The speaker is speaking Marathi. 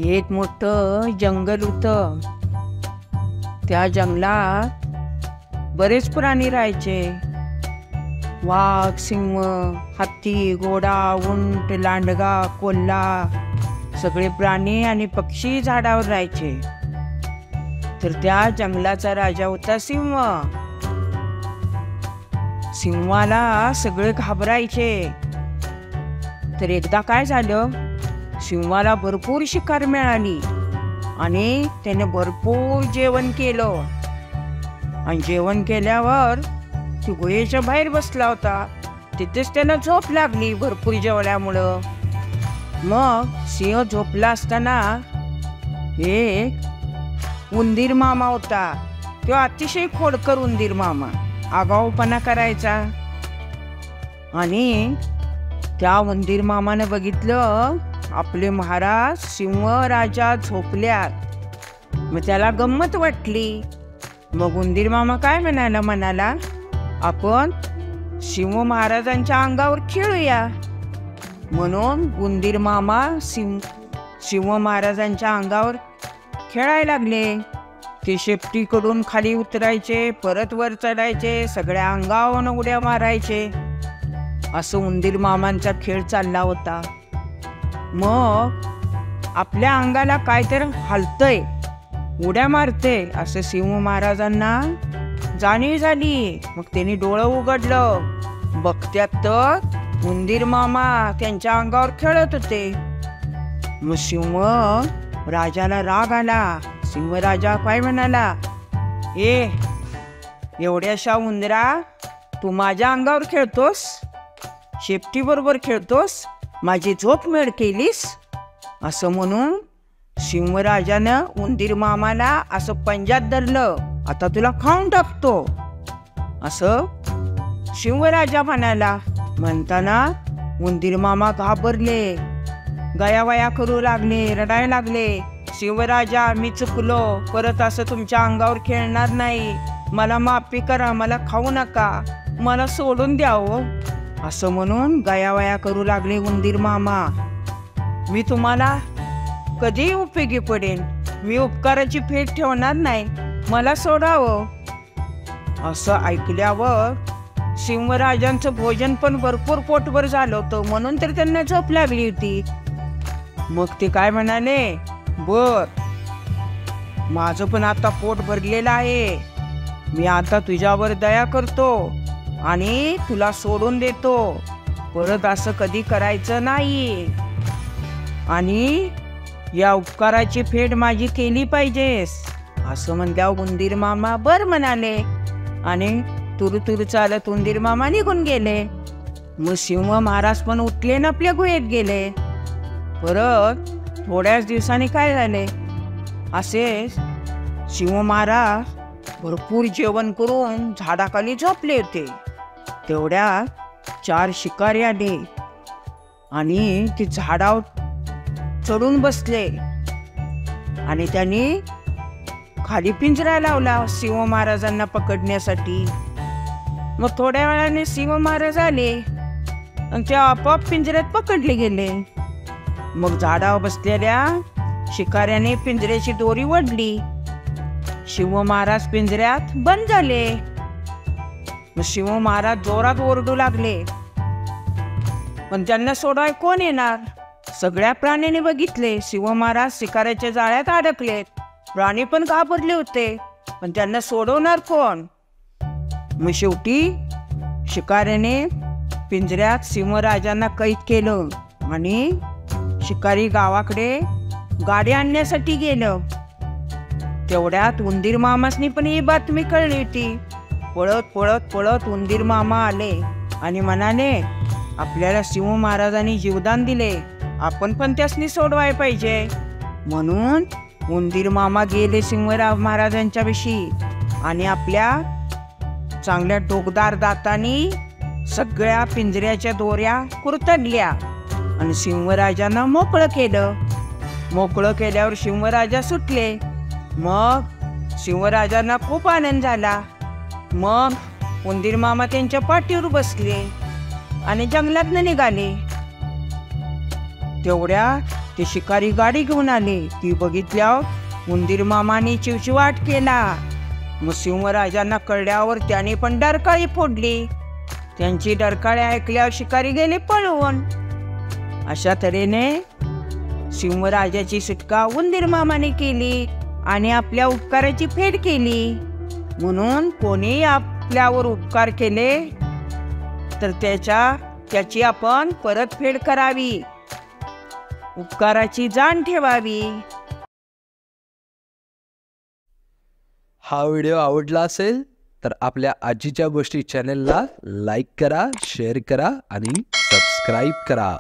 एक मोठं जंगल होतं. त्या जंगलात बरेच प्राणी राहायचे. वाघ, सिंह, हत्ती, घोडा, उंट, लांडगा, कोल्हा सगळे प्राणी आणि पक्षी झाडावर राहायचे. तर त्या जंगलाचा राजा होता सिंह. सिंहाला सगळे घाबरायचे. तर एकदा काय झालं, सिंहाला भरपूर शिकार मिळाली आणि त्याने भरपूर जेवण केलं. आणि जेवण केल्यावर ती गुहेच्या बाहेर बसला होता. तिथेच त्याला झोप लागली भरपूर जेवल्यामुळं. मग सिंह झोपला असताना एक उंदीर मामा होता. तो अतिशय खोडकर उंदीर मामा, आगाऊपणा करायचा. आणि त्या उंदीर मामाने बघितलं आपले महाराज सिंह राजा झोपल्यात. मग त्याला गंमत वाटली. मग उंदीर मामा काय म्हणाला, आपण सिंह महाराजांच्या अंगावर खेळूया. म्हणून उंदीर मामा सिंह महाराजांच्या अंगावर खेळायला लागले. ते शेपटीकडून खाली उतरायचे, परत वर चढायचे, सगळ्या अंगावर उड्या मारायचे. असं उंदीर मामांचा खेळ चालला होता. मग आपल्या अंगाला काहीतरी हलतंय, उड्या मारते असं सिंह महाराजांना जाणीव झाली. मग त्यांनी डोळं उघडलं. बघत्यात तर उंदीर मामा त्यांच्या अंगावर खेळत होते. मग सिंह राजाला राग आला. सिंह राजा काय म्हणाला, एवढ्याशा उंदरा, तू माझ्या अंगावर खेळतोस, शेपटी बरोबर खेळतोस, माझी झोप मेड केलीस. असं म्हणून सिंह राजानं उंदीर मामाला असं पंजात धरलं. आता तुला खाऊन टाकतो असं सिंह राजा म्हणाला. म्हणताना उंदीर मामा घाबरले, गयावया करू लागले, रडायला लागले. शिवराजा, मी चुकलो, परत असं तुमच्या अंगावर खेळणार नाही, मला माफी करा, मला खाऊ नका, मला सोडून द्यावं असं म्हणून गयावया करू लागले उंदीर मामा. मी तुम्हाला कधी उपयोगी पडेन, मी उपकाराची फेट ठेवणार नाही, मला सोडावं. असं ऐकल्यावर सिंहराजांचं भोजन पण भरपूर पोटभर झालं होतं, म्हणून तर त्यांना झोप लागली होती. मग ते काय म्हणाले, बर, माझं पण आता पोट भरलेलं आहे, मी आता तुझ्यावर दया करतो आणि तुला सोडून देतो, परत असं कधी करायचं नाही आणि या उपकाराची फेड माझी केली पाहिजेस असं म्हणल्यावर उंदीर मामा बर म्हणाले आणि तुरु चालत उंदीर मामा निघून गेले. मग सिंह महाराज पण उठले ना आपल्या गुहेत गेले. परत थोड्याच दिवसांनी काय झाले, असेच सिंह महाराज भरपूर जेवण करून झाडाखाली झोपले होते. तेवढ्यात 4 शिकारी आले आणि ते झाडावर चढून बसले आणि त्यांनी खाली पिंजरा लावला सिंह महाराजांना पकडण्यासाठी. मग थोड्या वेळाने सिंह महाराज आले आणि ते आपोआप पिंजऱ्यात पकडले गेले. मग झाडावर बसलेल्या शिकाऱ्याने पिंजऱ्याची दोरी ओढली. सिंह महाराज पिंजऱ्यात बंद झाले. मग सिंह महाराज जोरात ओरडू लागले, पण त्यांना सोडवाय कोण येणार. सगळ्या प्राण्यांनी बघितले सिंह महाराज शिकाऱ्याच्या जाळ्यात अडकलेत. प्राणी पण घाबरले होते, पण त्यांना सोडवणार कोण. मग शेवटी शिकाऱ्याने पिंजऱ्यात सिंहराजांना कैद केलं आणि शिकारी गावाकडे गाडी आणण्यासाठी गेलं. तेवढ्यात उंदीर मामासनी पण ही बातमी कळली होती. पळत पळत पळत उंदीर मामा आले आणि म्हणाले, आपल्याला सिंह महाराजांनी जीवदान दिले, आपण पण त्यासनी सोडवाय पाहिजे. म्हणून उंदीर मामा गेले सिंह महाराजांच्या विषयी आणि आपल्या चांगल्या टोकदार दातांनी सगळ्या पिंजऱ्याच्या दोऱ्या कुरतडल्या आणि सिंहराजांना मोकळं केलं. मोकळं केल्यावर सिंहराजा सुटले. मग सिंहराजांना खूप आनंद झाला. मग उंदीर मामा त्यांच्या पाठीवर बसले आणि जंगलात निघाले. तेवढ्या ते शिकारी गाडी घेऊन आले. ती बघितल्यावर उंदीर मामाने चिवचिवाट केला. मग सिंहराजांना कळल्यावर त्याने पण डरकाळी फोडली. त्यांची डरकाळी ऐकल्यावर शिकारी गेले पळून. अशा तऱ्हेने सिंहराजाची सुटका उंदीर मामाने केली आणि आपल्या उपकाराची फेड केली. म्हणून कोणी आपल्यावर उपकार केले तर त्याची आपण परतफेड करावी, उपकाराची जाण ठेवावी. हा व्हिडिओ आवडला असेल तर आपल्या आजीच्या गोष्टी चॅनलला लाईक करा, शेअर करा आणि सबस्क्राईब करा.